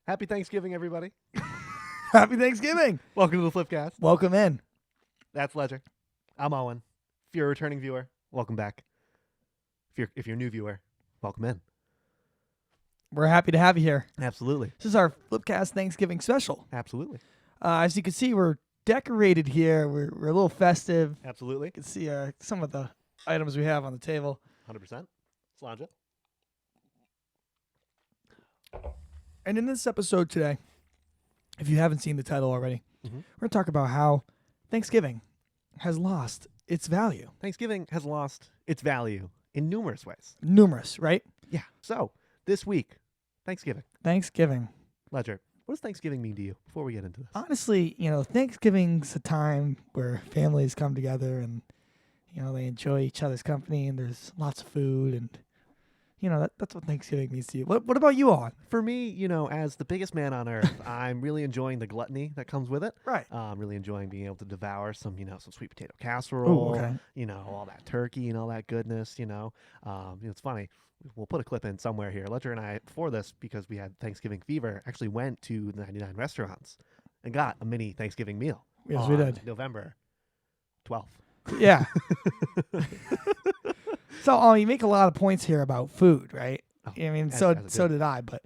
Happy Thanksgiving, everybody. Happy Thanksgiving. Welcome to the Flipcast. Welcome in. That's Ledger. I'm Owen. If you're a returning viewer, welcome back. If you're a new viewer, welcome in. We're happy to have you here. Absolutely. This is our Flipcast Thanksgiving special. Absolutely. As you can see, we're decorated here. We're a little festive. Absolutely. You can see some of the items we have on the table. 100%. Slanja. And in this episode today, if you haven't seen the title already, we're going to talk about how Thanksgiving has lost its value. Thanksgiving has lost its value in numerous ways. Numerous, right? Yeah. So, this week, Thanksgiving. Thanksgiving. Ledger, what does Thanksgiving mean to you before we get into this? Honestly, Thanksgiving's a time where families come together and, they enjoy each other's company and there's lots of food and, that's what Thanksgiving means to you. What about you, Owen? For me, as the biggest man on earth, I'm really enjoying the gluttony that comes with it. Right. I'm really enjoying being able to devour some sweet potato casserole, Ooh, okay. All that turkey and all that goodness, It's funny. We'll put a clip in somewhere here. Ledger and I, before this, because we had Thanksgiving fever, actually went to 99 restaurants and got a mini Thanksgiving meal. Yes, we did. November 12th. Yeah. So, you make a lot of points here about food, right? Oh, so did I. But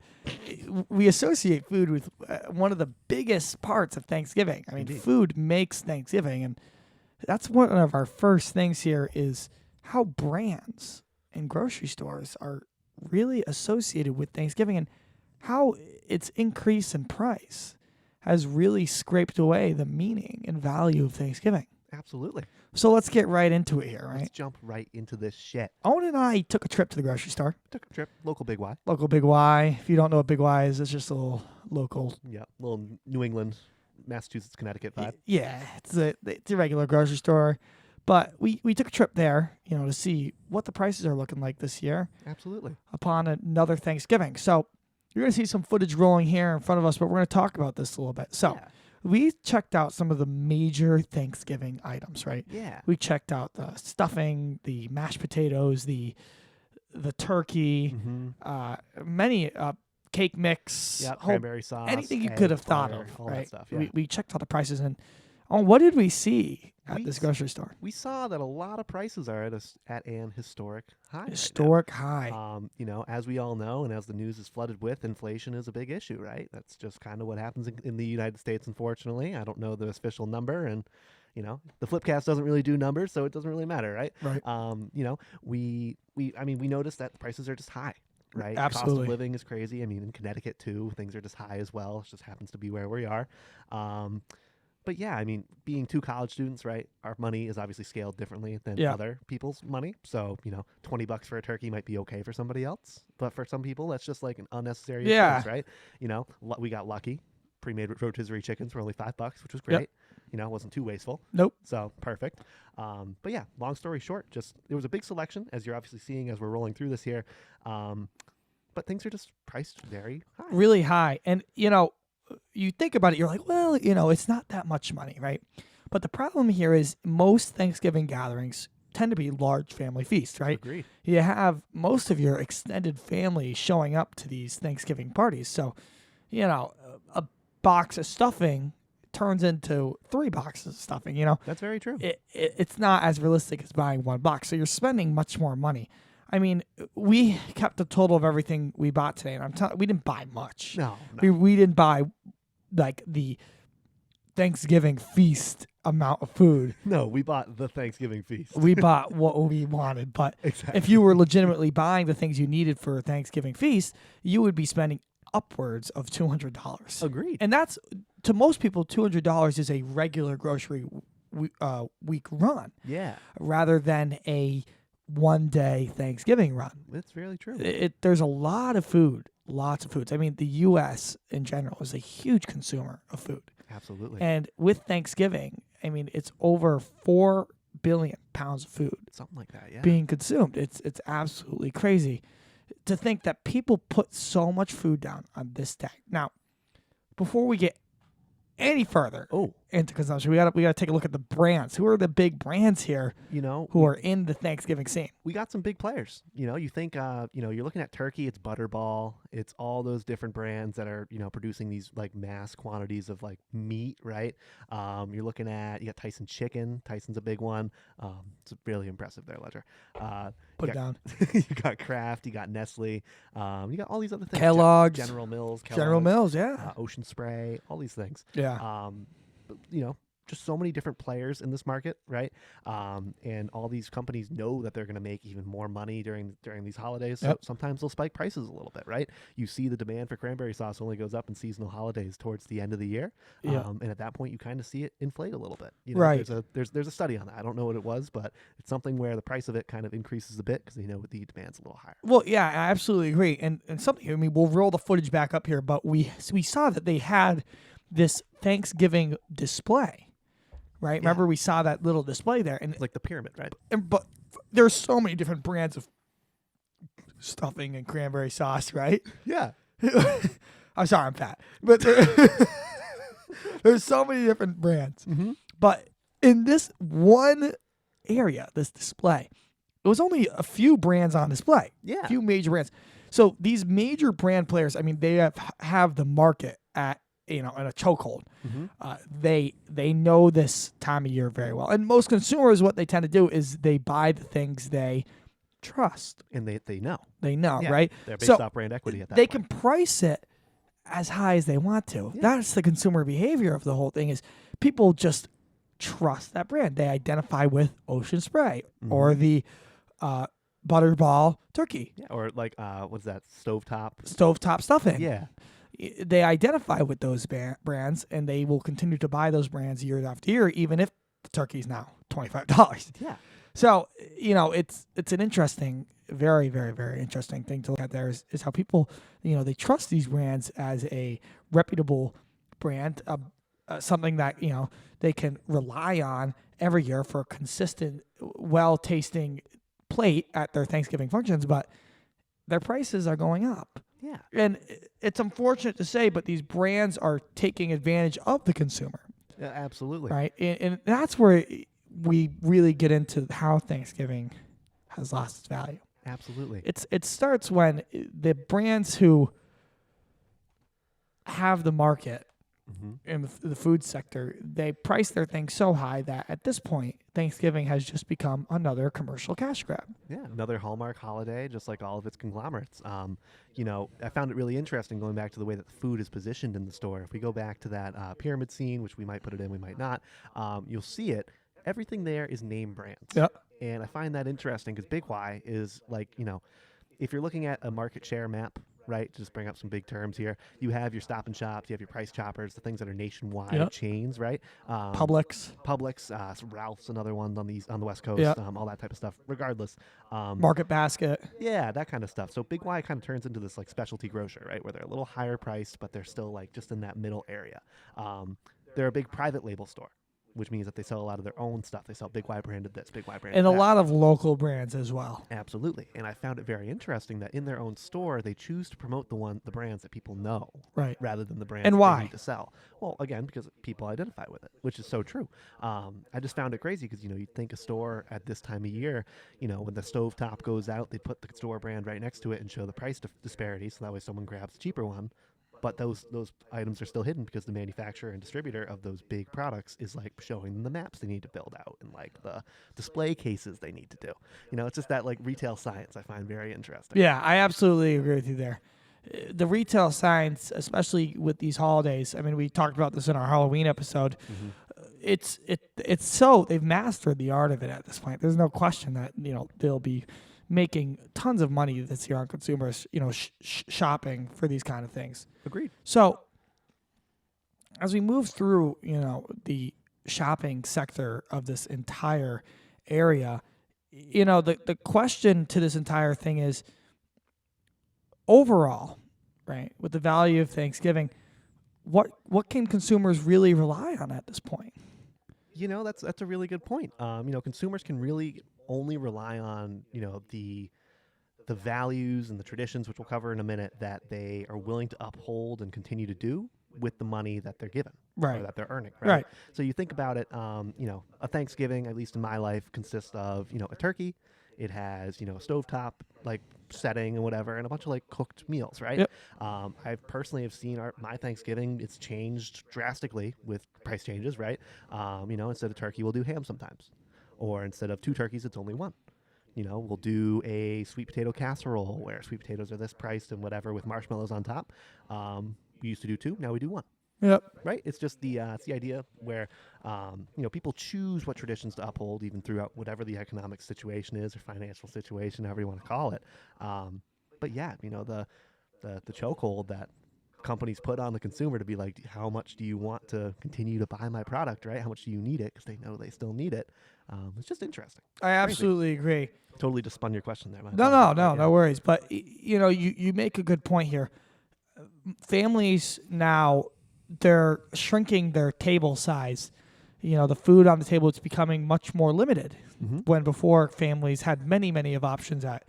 we associate food with one of the biggest parts of Thanksgiving. Indeed. Food makes Thanksgiving, and that's one of our first things here is how brands and grocery stores are really associated with Thanksgiving and how its increase in price has really scraped away the meaning and value of Thanksgiving. Absolutely. So let's get right into it here, right? Let's jump right into this shit. Owen and I took a trip to the grocery store. Took a trip, local Big Y. Local Big Y. If you don't know what Big Y is, it's just a little local. Yeah, little New England, Massachusetts, Connecticut vibe. Yeah, it's a regular grocery store. But we took a trip there, to see what the prices are looking like this year. Absolutely. Upon another Thanksgiving. So you're going to see some footage rolling here in front of us, but we're going to talk about this a little bit. So. Yeah. We checked out some of the major Thanksgiving items, right? Yeah. We checked out the stuffing, the mashed potatoes, the turkey, many cake mix, Yeah, cranberry sauce, anything you egg, could have thought butter, of, all right? that stuff, yeah. We checked out the prices, and what did we see at this grocery store? We saw that a lot of prices are at an historic high. Historic right high. now. As we all know, and as the news is flooded with, inflation is a big issue, right? That's just kind of what happens in the United States, unfortunately. I don't know the official number, and the Flipcast doesn't really do numbers, so it doesn't really matter, right? Right. We noticed that the prices are just high. Right. Absolutely. Cost of living is crazy. In Connecticut too, things are just high as well. It just happens to be where we are. But yeah, being two college students, right? Our money is obviously scaled differently than other people's money. So, $20 for a turkey might be okay for somebody else, but for some people, that's just like an unnecessary expense, right? We got lucky. Pre-made rotisserie chickens were only $5, which was great. Yep. It wasn't too wasteful. Nope. So perfect. But yeah, long story short, there was a big selection, as you're obviously seeing as we're rolling through this here. But things are just priced very high. Really high. And, you think about it, you're like, well, it's not that much money, right? But the problem here is most Thanksgiving gatherings tend to be large family feasts, right? Agreed. You have most of your extended family showing up to these Thanksgiving parties. So, a box of stuffing turns into 3 boxes of stuffing, That's very true. It's not as realistic as buying 1 box. So you're spending much more money. We kept a total of everything we bought today, and we didn't buy much. No. We didn't buy like the Thanksgiving feast amount of food. No, we bought the Thanksgiving feast. We bought what we wanted, but exactly. If you were legitimately buying the things you needed for a Thanksgiving feast, you would be spending upwards of $200. Agreed. And that's, to most people, $200 is a regular grocery week run. Yeah. Rather than a one-day Thanksgiving run. That's really true. There's a lot of food, lots of foods. The U.S. in general is a huge consumer of food. Absolutely. And with Thanksgiving, it's over 4 billion pounds of food. Something like that, yeah. Being consumed. It's absolutely crazy to think that people put so much food down on this day. Now, before we get any further, into consumption. We gotta take a look at the brands. Who are the big brands here? Who are in the Thanksgiving scene? We got some big players. You think you're looking at turkey. It's Butterball. It's all those different brands that are producing these like mass quantities of like meat, right? You're looking at, you got Tyson chicken. Tyson's a big one. It's really impressive there, Ledger. Put it down. You got Kraft. You got Nestle. You got all these other things. Kellogg's. General Mills. General Mills, yeah. Ocean Spray. All these things. Yeah. But, just so many different players in this market, right? And all these companies know that they're going to make even more money during these holidays. So sometimes they'll spike prices a little bit, right? You see the demand for cranberry sauce only goes up in seasonal holidays towards the end of the year. And at that point, you kind of see it inflate a little bit. Right. There's a study on that. I don't know what it was, but it's something where the price of it kind of increases a bit because the demand's a little higher. Well, yeah, I absolutely agree. And something, I mean, we'll roll the footage back up here, but we saw that they had this Thanksgiving display. Right. Remember, we saw that little display there, and it's like the pyramid, right? But there's so many different brands of stuffing and cranberry sauce, right? Yeah. I'm sorry, I'm fat, but there's so many different brands. Mm-hmm. But in this one area, this display, it was only a few brands on display. Yeah. A few major brands. So these major brand players, I mean, they have the market at in a chokehold. Mm-hmm. They know this time of year very well. And most consumers, what they tend to do is they buy the things they trust. And they know. They know, yeah, right? They're based off brand equity at that point. They can price it as high as they want to. Yeah. That's the consumer behavior of the whole thing is people just trust that brand. They identify with Ocean Spray or the Butterball turkey. Yeah, or like, what's that, Stovetop stuffing. Yeah. They identify with those brands, and they will continue to buy those brands year after year, even if the turkey is now $25. Yeah. So, it's an interesting, very, very, very interesting thing to look at there is how people, they trust these brands as a reputable brand, something that, they can rely on every year for a consistent, well-tasting plate at their Thanksgiving functions, but their prices are going up. Yeah. And it's unfortunate to say, but these brands are taking advantage of the consumer. Yeah, absolutely. Right? And that's where we really get into how Thanksgiving has lost its value. Absolutely. It starts when the brands who have the market in the food sector, they price their things so high that at this point, Thanksgiving has just become another commercial cash grab. Yeah, another Hallmark holiday, just like all of its conglomerates. I found it really interesting going back to the way that the food is positioned in the store. If we go back to that pyramid scene, which we might put it in, we might not, you'll see it. Everything there is name brands. Yep. And I find that interesting because Big Y is like, if you're looking at a market share map, right, to just bring up some big terms here, you have your Stop and Shops, you have your Price Choppers, the things that are nationwide chains, right? Publix, Ralph's, another one on the West Coast, all that type of stuff. Regardless, Market Basket, yeah, that kind of stuff. So Big Y kind of turns into this like specialty grocer, right, where they're a little higher priced, but they're still like just in that middle area. They're a big private label store, which means that they sell a lot of their own stuff. They sell Big Y branded this, Big Y branded and that. a lot of local brands as well. Absolutely. And I found it very interesting that in their own store, they choose to promote the brands that people know, right, rather than the brands and that why? they need to sell. Well, again, because people identify with it, which is so true. I just found it crazy because, you'd think a store at this time of year, when the stovetop goes out, they put the store brand right next to it and show the price disparity, so that way someone grabs the cheaper one. But those items are still hidden because the manufacturer and distributor of those big products is like showing them the maps they need to build out and like the display cases they need to do. It's just that like retail science I find very interesting. Yeah, I absolutely agree with you there. The retail science, especially with these holidays, I mean, we talked about this in our Halloween episode. It's so they've mastered the art of it at this point. There's no question that they'll be making tons of money this year on consumers, shopping for these kind of things. Agreed. So as we move through, the shopping sector of this entire area, the question to this entire thing is overall, right, with the value of Thanksgiving, what can consumers really rely on at this point? That's a really good point. Consumers can really only rely on, the values and the traditions, which we'll cover in a minute, that they are willing to uphold and continue to do with the money that they're given, Right. or that they're earning, Right. So you think about it, a Thanksgiving, at least in my life, consists of, a turkey. It has, a stovetop like setting and whatever, and a bunch of like cooked meals, right? Yep. I personally have seen my Thanksgiving, it's changed drastically with price changes, right? Instead of turkey, we'll do ham sometimes. Or instead of 2 turkeys, it's only 1. We'll do a sweet potato casserole where sweet potatoes are this priced and whatever with marshmallows on top. We used to do 2, now we do 1. Yep. Right? It's just it's the idea where, people choose what traditions to uphold even throughout whatever the economic situation is or financial situation, however you want to call it. But yeah, the chokehold that companies put on the consumer to be like, how much do you want to continue to buy my product, right? How much do you need it? Because they know they still need it. It's just interesting. I absolutely agree. Totally just spun your question there. No worries. But, you make a good point here. Families now, they're shrinking their table size. The food on the table is becoming much more limited when before families had many, many of options at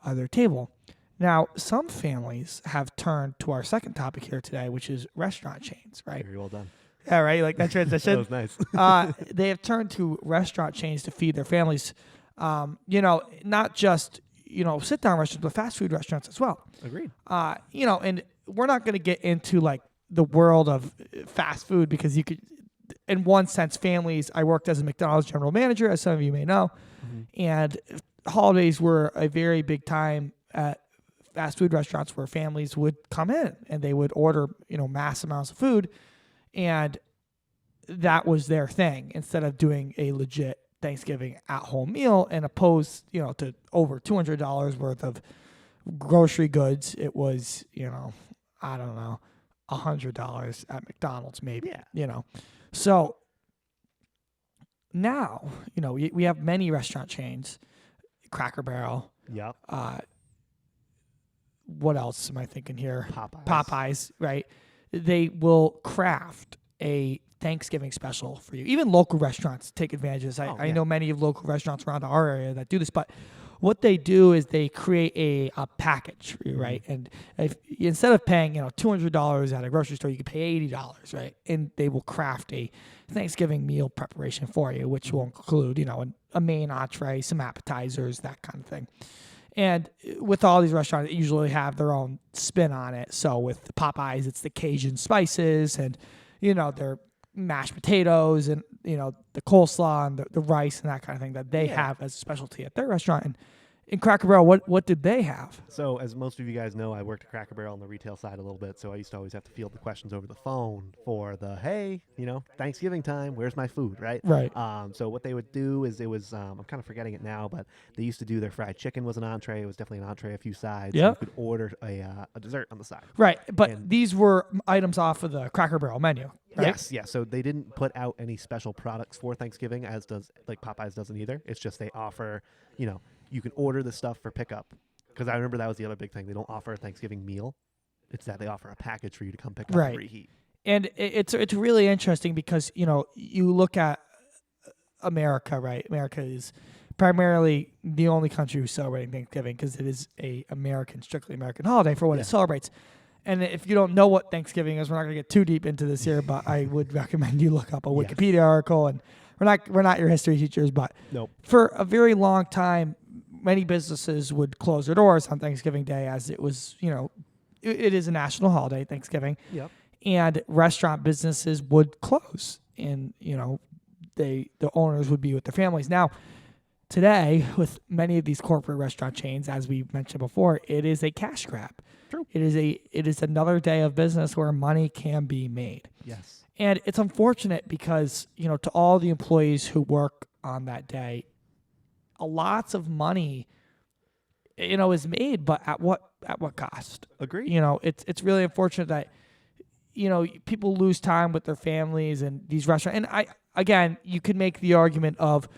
their table. Now, some families have turned to our second topic here today, which is restaurant chains, right? Very well done. Yeah, right? Like that transition. That was nice. They have turned to restaurant chains to feed their families. Not just, sit-down restaurants, but fast food restaurants as well. Agreed. And we're not going to get into like the world of fast food because you could, in one sense, families, I worked as a McDonald's general manager, as some of you may know, and holidays were a very big time at fast food restaurants where families would come in and they would order, mass amounts of food, and that was their thing instead of doing a legit Thanksgiving at-home meal and opposed, to over $200 worth of grocery goods. It was, I don't know, $100 at McDonald's maybe, So now, we have many restaurant chains, Cracker Barrel. Yep. What else am I thinking here? Popeyes, right? They will craft a Thanksgiving special for you. Even local restaurants take advantage of this. I know many of local restaurants around our area that do this, but what they do is they create a package for you, right? And if instead of paying $200 at a grocery store, you can pay $80, right? And they will craft a Thanksgiving meal preparation for you, which will include a main entree, some appetizers, that kind of thing. And with all these restaurants, they usually have their own spin on it. So with Popeyes, it's the Cajun spices and their mashed potatoes and the coleslaw and the rice and that kind of thing that they have as a specialty at their restaurant. And in Cracker Barrel, what did they have? So as most of you guys know, I worked at Cracker Barrel on the retail side a little bit, so I used to always have to field the questions over the phone for the, hey, Thanksgiving time, where's my food, right? Right. So what they would do is it was, I'm kind of forgetting it now, but they used to do their fried chicken was an entree. It was definitely an entree, a few sides. Yep. You could order a dessert on the side. Right, but these were items off of the Cracker Barrel menu, right? Yes, yeah. So they didn't put out any special products for Thanksgiving, as does like Popeyes doesn't either. It's just they offer, you can order the stuff for pickup. Because I remember that was the other big thing. They don't offer a Thanksgiving meal. It's that they offer a package for you to come pick up and reheat. And it's really interesting because, you look at America, right? America is primarily the only country who's celebrating Thanksgiving because it is a strictly American holiday for what it celebrates. And if you don't know what Thanksgiving is, we're not going to get too deep into this here, but I would recommend you look up a Wikipedia article. And we're not your history teachers, but for a very long time, many businesses would close their doors on Thanksgiving Day as it was, it is a national holiday, Thanksgiving. Yep. And restaurant businesses would close and, the owners would be with their families. Now, today, with many of these corporate restaurant chains, as we mentioned before, it is a cash grab. True. It is another day of business where money can be made. Yes. And it's unfortunate because, to all the employees who work on that day, lots of money, is made, but at what cost? Agreed. It's really unfortunate that, people lose time with their families and these restaurants. And you could make the argument of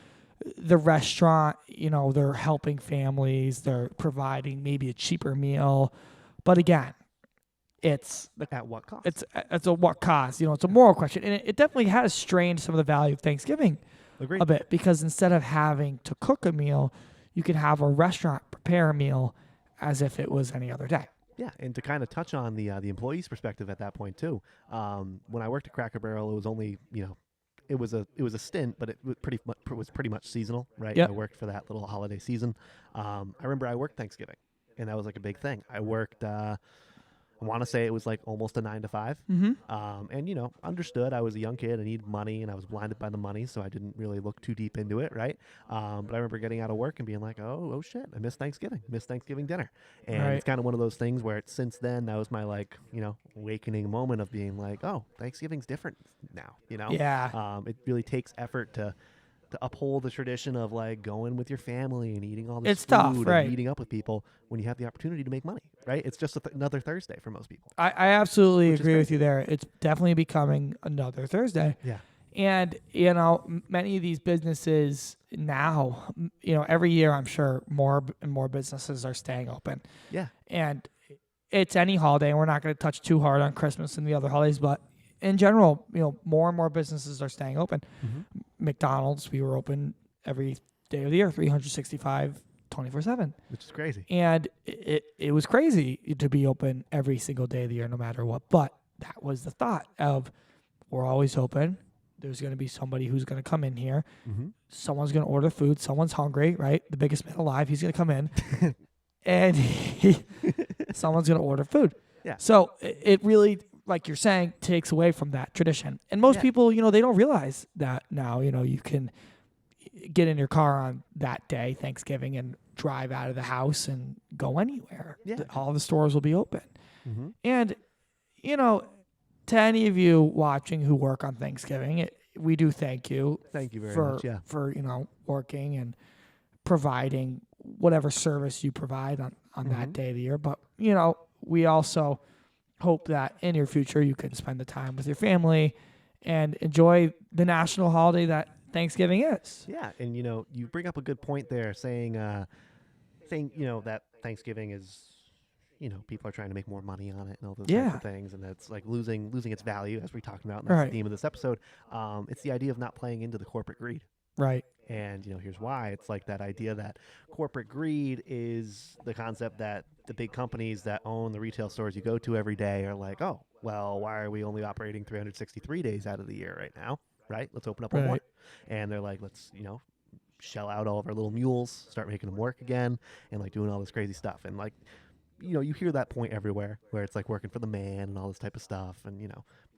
the restaurant, they're helping families, they're providing maybe a cheaper meal. But again, it's at what cost? It's a what cost? It's a moral question, and it definitely has strained some of the value of Thanksgiving a bit because instead of having to cook a meal, you can have a restaurant prepare a meal as if it was any other day. Yeah, and to kind of touch on the employee's perspective at that point too. When I worked at Cracker Barrel, it was only it was a stint, but it was pretty much seasonal, right? Yep. I worked for that little holiday season. I remember I worked Thanksgiving, and that was like a big thing. I worked. I want to say it was like almost a 9 to 5. Mm-hmm. And understood I was a young kid. I needed money, and I was blinded by the money, so I didn't really look too deep into it, right? But I remember getting out of work and being like, oh shit, I missed Thanksgiving, missed Thanksgiving dinner. And Right. it's kind of one of those things where since then, that was my awakening moment of being like, oh, Thanksgiving's different now, Yeah. It really takes effort to uphold the tradition of like going with your family and eating all this It's food tough, and right. meeting up with people when you have the opportunity to make money, right? It's just another Thursday for most people. I absolutely Which is agree with crazy. you there. It's definitely becoming another Thursday. Yeah. And, many of these businesses now, every year I'm sure more and more businesses are staying open. Yeah. And it's any holiday, and we're not going to touch too hard on Christmas and the other holidays, but in general, more and more businesses are staying open. Mm-hmm. McDonald's, we were open every day of the year, 365, 24/7. Which is crazy. And it was crazy to be open every single day of the year, no matter what. But that was the thought of we're always open. There's going to be somebody who's going to come in here. Mm-hmm. Someone's going to order food. Someone's hungry, right? The biggest man alive. He's going to come in, and someone's going to order food. Yeah. So it really, like you're saying, takes away from that tradition. And most Yeah. people, they don't realize that now. You can get in your car on that day, Thanksgiving, and drive out of the house and go anywhere. Yeah. All the stores will be open. Mm-hmm. And, to any of you watching who work on Thanksgiving, we do thank you. Thank you very for, much. Yeah. For, working and providing whatever service you provide on that day of the year. But, we also hope that in your future you can spend the time with your family and enjoy the national holiday that Thanksgiving is. Yeah. And, you bring up a good point there saying that Thanksgiving is, people are trying to make more money on it and all those types of things. And that's like losing its value, as we talked about. And that's the theme of this episode. It's the idea of not playing into the corporate greed. Right. And, here's why. It's like that idea that corporate greed is the concept that the big companies that own the retail stores you go to every day are like, oh, well, why are we only operating 363 days out of the year right now? Right? Let's open up one more. Right. And they're like, let's, shell out all of our little mules, start making them work again, and like doing all this crazy stuff. And like, you hear that point everywhere where it's like working for the man and all this type of stuff, and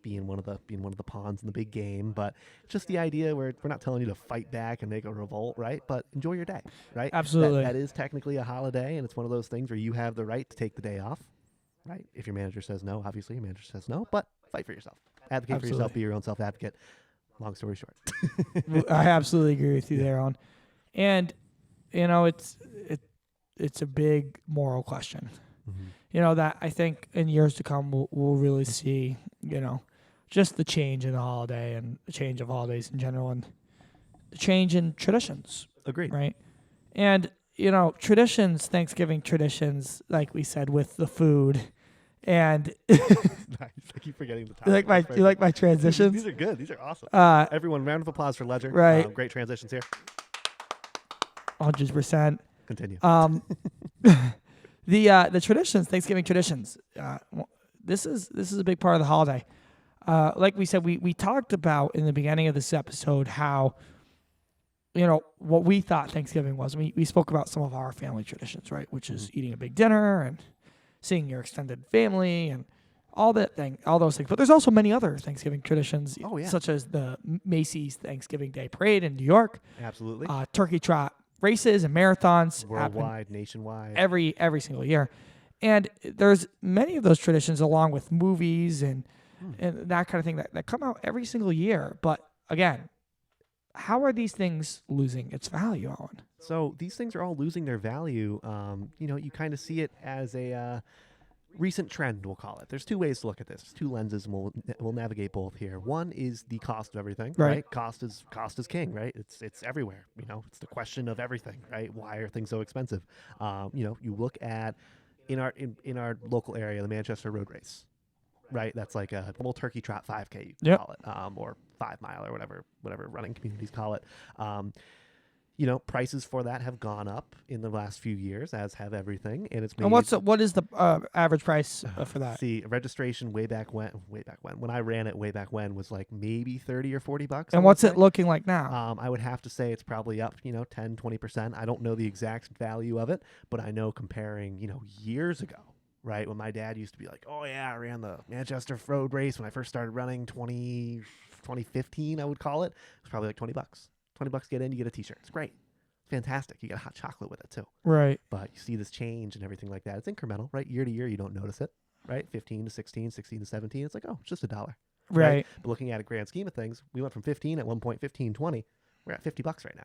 being one of the pawns in the big game. But just the idea where we're not telling you to fight back and make a revolt, right? But enjoy your day, right? Absolutely. That is technically a holiday, and it's one of those things where you have the right to take the day off, right? If your manager says no, obviously your manager says no, but fight for yourself. Advocate for yourself. Be your own self-advocate. Long story short. I absolutely agree with you there, Owen. And, it's a big moral question. Mm-hmm. That I think in years to come we'll really see, just the change in the holiday and the change of holidays in general and the change in traditions. Agreed. Right. And, traditions, Thanksgiving traditions, like we said, with the food. And Nice. I keep forgetting the topic. you like my transitions? These are good. These are awesome. Everyone, round of applause for Ledger. Right. Great transitions here. 100%. Continue. The traditions, Thanksgiving traditions. This is a big part of the holiday. Like we said, we talked about in the beginning of this episode how, what we thought Thanksgiving was. We spoke about some of our family traditions, right? Which is eating a big dinner and seeing your extended family and all those things. But there's also many other Thanksgiving traditions, such as the Macy's Thanksgiving Day Parade in New York. Absolutely. Turkey trot races and marathons. Worldwide, nationwide. Every single year. And there's many of those traditions along with movies and that kind of thing that come out every single year. But again, how are these things losing its value, Owen? So these things are all losing their value. You kind of see it as a recent trend, we'll call it. There's two ways to look at this. There's two lenses, and we'll navigate both here. One is the cost of everything, right? Cost is king, right? It's everywhere. It's the question of everything, right? Why are things so expensive? You look at in our local area, the Manchester Road Race, right? That's like a little turkey trot 5K, you can call it, or 5 mile or whatever running communities call it. prices for that have gone up in the last few years, as have everything, and it's made. And what is the average price for that? See, registration way back when I ran it way back when was like maybe $30 or $40. And what's it looking like now? I would have to say it's probably up, 10, 20%. I don't know the exact value of it, but I know comparing, years ago, right, when my dad used to be like, oh yeah, I ran the Manchester road race when I first started running 2015, I would call it. It was probably like $20. $20 get in, you get a t-shirt. It's great. It's fantastic. You get a hot chocolate with it too. Right. But you see this change and everything like that. It's incremental, right? Year to year, you don't notice it, right? 15 to 16, 16 to 17. It's like, oh, it's just $1. Right. But looking at a grand scheme of things, we went from 15 at one point, 15, 20. We're at $50 right now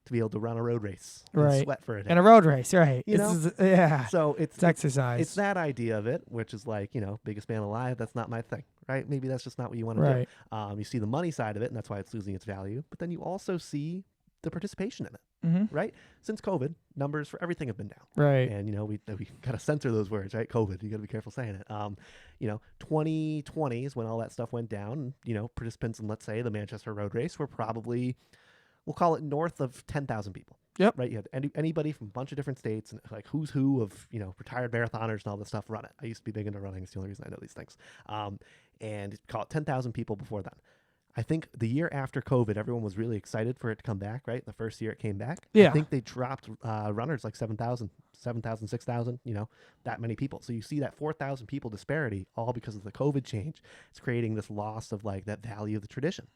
to be able to run a road race and sweat for a day. And a road race, right. Yeah. So it's exercise. It's that idea of it, which is like, biggest man alive. That's not my thing, right? Maybe that's just not what you want to do. You see the money side of it, and that's why it's losing its value. But then you also see the participation in it, right? Since COVID, numbers for everything have been down. Right. And, we got to censor those words, right? COVID, you got to be careful saying it. 2020 is when all that stuff went down. Participants in, let's say, the Manchester road race were probably, we'll call it north of 10,000 people. Yep. Right. You had anybody from a bunch of different states and like who's who of, retired marathoners and all this stuff run it. I used to be big into running. It's the only reason I know these things. And call it 10,000 people before then. I think the year after COVID, everyone was really excited for it to come back, right? The first year it came back. Yeah. I think they dropped runners like 7,000, 6,000, that many people. So you see that 4,000 people disparity all because of the COVID change. It's creating this loss of like that value of the tradition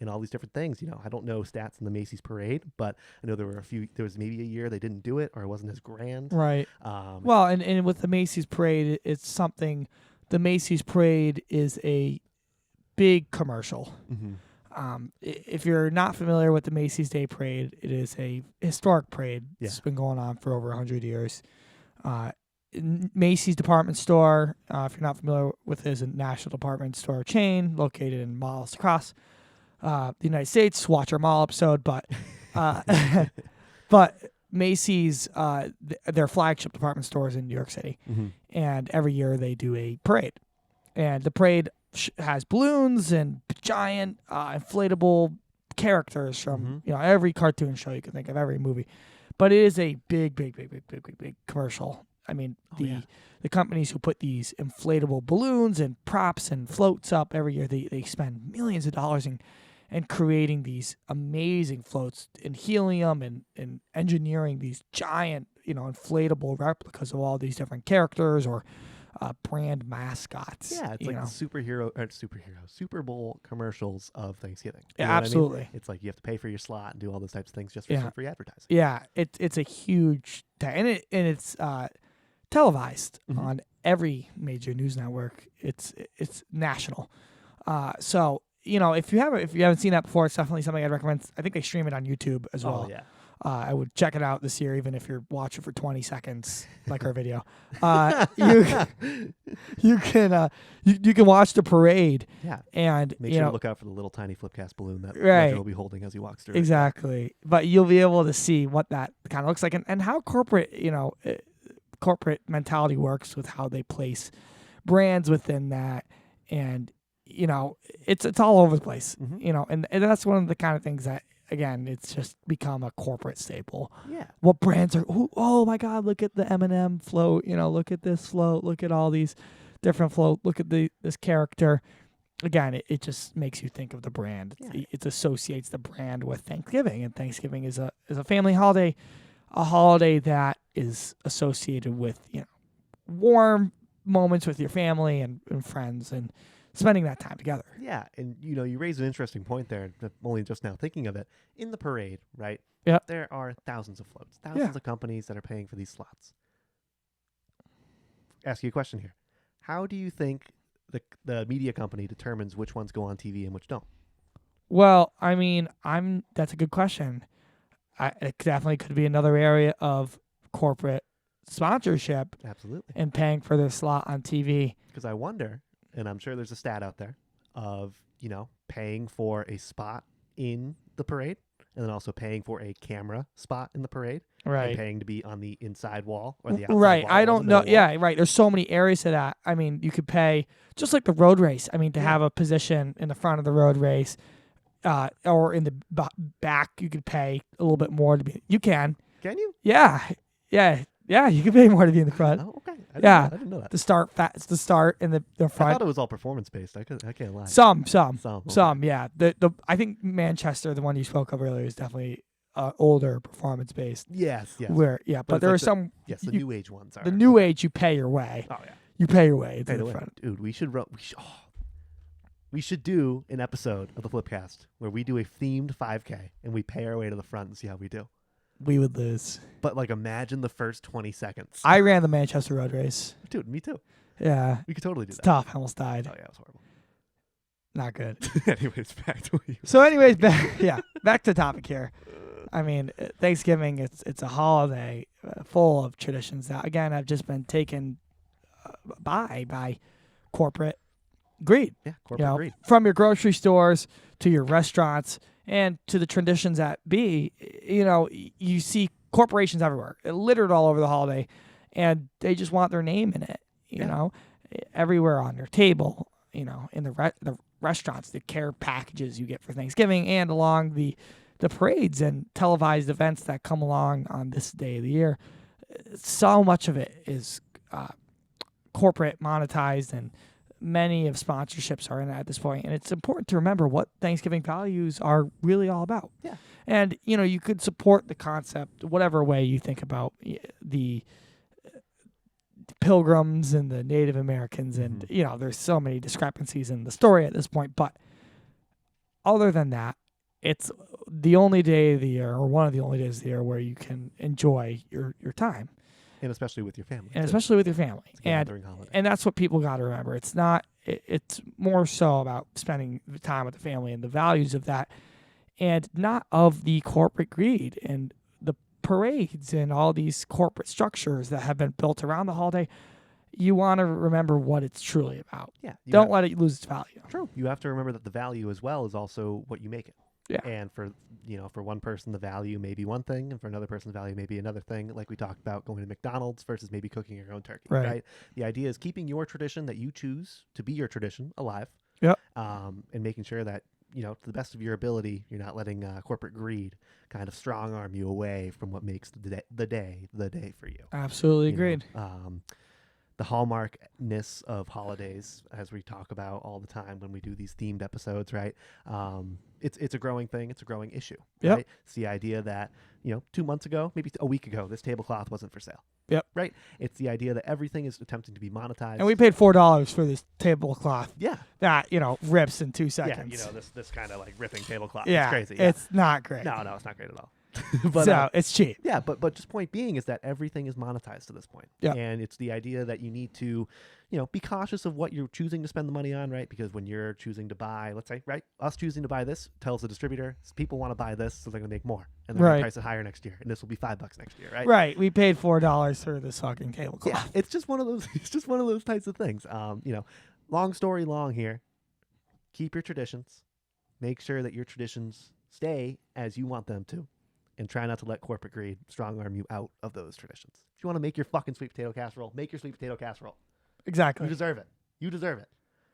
and all these different things. I don't know stats in the Macy's parade, but I know there was maybe a year they didn't do it or it wasn't as grand. Right. Well, and with the Macy's parade, it's something, the Macy's parade is a big commercial. If you're not familiar with the Macy's Day Parade, it is a historic parade. Yeah. It's been going on for over 100 years. Macy's department store, if you're not familiar with it, is a national department store chain located in malls across the United States. Watch our mall episode, but Macy's, their flagship department stores in New York City, and every year they do a parade, and the parade has balloons and giant inflatable characters from every cartoon show you can think of, every movie. But it is a big commercial. I mean, the companies who put these inflatable balloons and props and floats up every year, they spend millions of dollars in creating these amazing floats and helium and engineering these giant, inflatable replicas of all these different characters or brand mascots. Yeah, it's like the Super Bowl commercials of Thanksgiving. Yeah, absolutely. I mean? It's like you have to pay for your slot and do all those types of things just for some free advertising. Yeah, it's a huge and it's televised on every major news network. It's national. So if you haven't seen that before, it's definitely something I'd recommend. I think they stream it on YouTube as well. Oh yeah. I would check it out this year, even if you're watching for 20 seconds, like our video. You can watch the parade. Yeah. And make sure to look out for the little tiny flipcast balloon that right. Roger will be holding as he walks through. Exactly. But you'll be able to see what that kind of looks like and how corporate mentality works with how they place brands within that. And it's all over the place. And that's one of the kind of things that, again, it's just become a corporate staple. Yeah. What brands are? Oh my God! Look at the M&M float. Look at this float. Look at all these different float. Look at this character. Again, it just makes you think of the brand. Yeah. It associates the brand with Thanksgiving, and Thanksgiving is a family holiday, a holiday that is associated with warm moments with your family and friends and spending that time together. Yeah, and you raise an interesting point there. Only just now thinking of it. In the parade, right? Yeah. There are thousands of floats, thousands of companies that are paying for these slots. Ask you a question here. How do you think the media company determines which ones go on TV and which don't? Well, I mean, that's a good question. It definitely could be another area of corporate sponsorship. Absolutely. And paying for their slot on TV. Because I wonder, and I'm sure there's a stat out there of, paying for a spot in the parade and then also paying for a camera spot in the parade. Right. And paying to be on the inside wall or the outside right. wall. I don't know. Yeah, right. There's so many areas to that. I mean, you could pay just like the road race. I mean, to have a position in the front of the road race, or in the back, you could pay a little bit more to be. You can. Can you? Yeah. You can pay more to be in the front. Oh, okay. I didn't know that. To start in the I front. thought it was all performance based. I can't lie. Some. Okay. Yeah. The I think Manchester, the one you spoke of earlier, is definitely older, performance based. Yes. But there are some. Yes, the new age ones are. The new age, you pay your way. Oh yeah. You pay your way to the front. Dude, we should do an episode of the Flipcast where we do a themed 5K and we pay our way to the front and see how we do. We would lose. But like, imagine the first 20 seconds. I ran the Manchester Road Race. Dude, me too. Yeah. We could totally do It's that. tough. I almost died. Oh yeah, it was horrible. Not good. Anyways, back to you. So anyways, back to the topic here. I mean, Thanksgiving, it's a holiday full of traditions that, again, have just been taken by corporate greed. Yeah, corporate greed. From your grocery stores to your restaurants and to the traditions that be, you see corporations everywhere, littered all over the holiday, and they just want their name in it, you know, everywhere on your table, in the restaurants, the care packages you get for Thanksgiving, and along the parades and televised events that come along on this day of the year. So much of it is corporate monetized, and many of sponsorships are in it at this point. And it's important to remember what Thanksgiving values are really all about. Yeah. And, you could support the concept whatever way you think about the Pilgrims and the Native Americans. And, there's so many discrepancies in the story at this point. But other than that, it's the only day of the year, or one of the only days of the year, where you can enjoy your time. And especially with your family. And especially with your family. Holiday. And that's what people got to remember. It's not, it's more so about spending the time with the family and the values of that, and not of the corporate greed and the parades and all these corporate structures that have been built around the holiday. You want to remember what it's truly about. Yeah. Don't let it lose its value. True. You have to remember that the value as well is also what you make it. Yeah. And for one person, the value may be one thing, and for another person, the value may be another thing. Like we talked about going to McDonald's versus maybe cooking your own turkey. Right. The idea is keeping your tradition that you choose to be your tradition alive. Yep. And making sure that, to the best of your ability, you're not letting corporate greed kind of strong arm you away from what makes the day for you. Absolutely agreed. The hallmarkness of holidays, as we talk about all the time when we do these themed episodes, right? It's a growing thing. It's a growing issue. Yep. Right? It's the idea that, 2 months ago, maybe a week ago, this tablecloth wasn't for sale. Yep. Right? It's the idea that everything is attempting to be monetized. And we paid $4 for this tablecloth. Yeah. That, rips in 2 seconds. Yeah, this kind of like ripping tablecloth. Yeah. It's crazy. Yeah. It's not great. No, it's not great at all. But, so it's cheap. Yeah, but just point being is that everything is monetized to this point. Yeah. And it's the idea that you need to, be cautious of what you're choosing to spend the money on, right? Because when you're choosing to buy, let's say, right, us choosing to buy this tells the distributor, people want to buy this, so they're going to make more. And they're going to price it higher next year. And this will be $5 next year, right? Right. We paid $4 for this fucking tablecloth. Yeah, it's just one of those types of things. Long story long here. Keep your traditions. Make sure that your traditions stay as you want them to. And try not to let corporate greed strong arm you out of those traditions. If you want to make your fucking sweet potato casserole, make your sweet potato casserole. Exactly. You deserve it. You deserve it.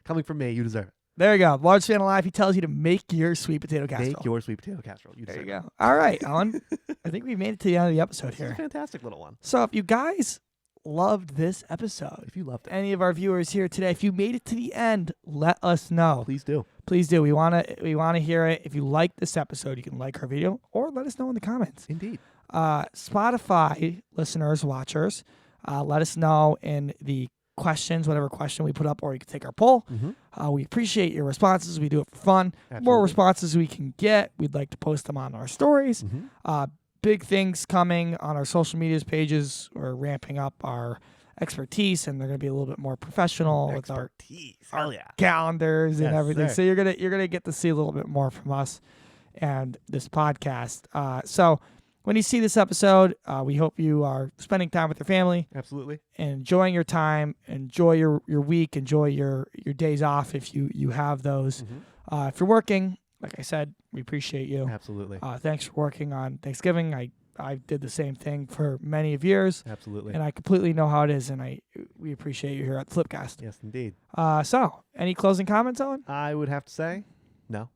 Coming from me, you deserve it. There you go. Large fan alive. He tells you to make your sweet potato casserole. Make your sweet potato casserole. You there deserve you go. All right, Owen. I think we made it to the end of the episode This here. is a fantastic little one. So if you guys loved this episode, if you loved it, any of our viewers here today, if you made it to the end, let us know. Please do. Please do. We want to hear it. If you like this episode, you can like our video or let us know in the comments. Indeed. Spotify listeners, watchers, let us know in the questions, whatever question we put up, or you can take our poll. Mm-hmm. We appreciate your responses. We do it for fun. Absolutely. More responses we can get, we'd like to post them on our stories. Mm-hmm. Big things coming on our social medias pages. We're ramping up our expertise, and they're going to be a little bit more professional with our calendars and everything. Sir. So you're gonna get to see a little bit more from us and this podcast. So when you see this episode, we hope you are spending time with your family. Absolutely. And enjoying your time. Enjoy your week. Enjoy your days off if you have those. Mm-hmm. If you're working, like I said, we appreciate you. Absolutely. Thanks for working on Thanksgiving. I did the same thing for many of years. Absolutely. And I completely know how it is, and we appreciate you here at the Flipcast. Yes, indeed. So, any closing comments, Owen? I would have to say, no.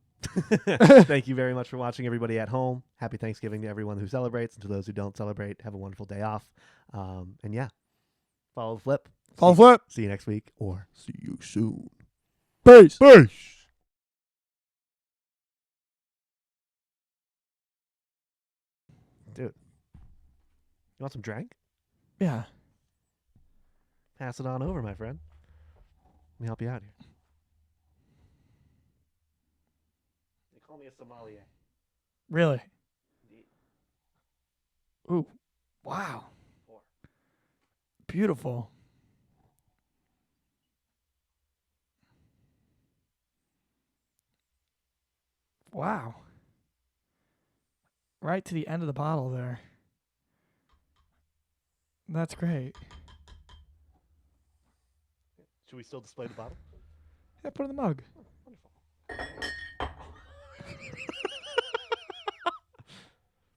Thank you very much for watching, everybody at home. Happy Thanksgiving to everyone who celebrates, and to those who don't celebrate, have a wonderful day off. And yeah, follow the flip. Follow flip. See you next week, or see you soon. Peace. Peace. Dude, you want some drink? Yeah. Pass it on over, my friend. Let me help you out here. They call me a sommelier. Really? Indeed. Ooh. Wow. 4. Beautiful. Wow. Right to the end of the bottle there. That's great. Should we still display the bottle? Yeah, put it in the mug. Wonderful.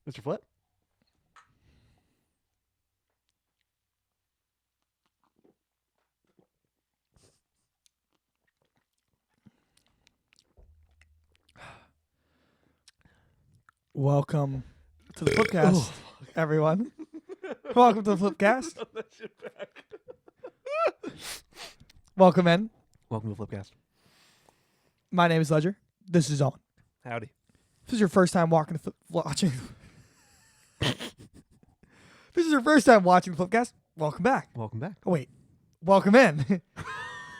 Mr. Flip? Welcome to the Flipcast, everyone. Welcome to the Flipcast. Welcome in. Welcome to the Flipcast. My name is Ledger. This is Owen. Howdy. If this is your first time watching. If this is your first time watching the Flipcast, welcome back. Welcome back. Oh, wait. Welcome in.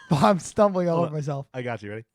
I'm stumbling all Hold over on. myself. I got you. Ready?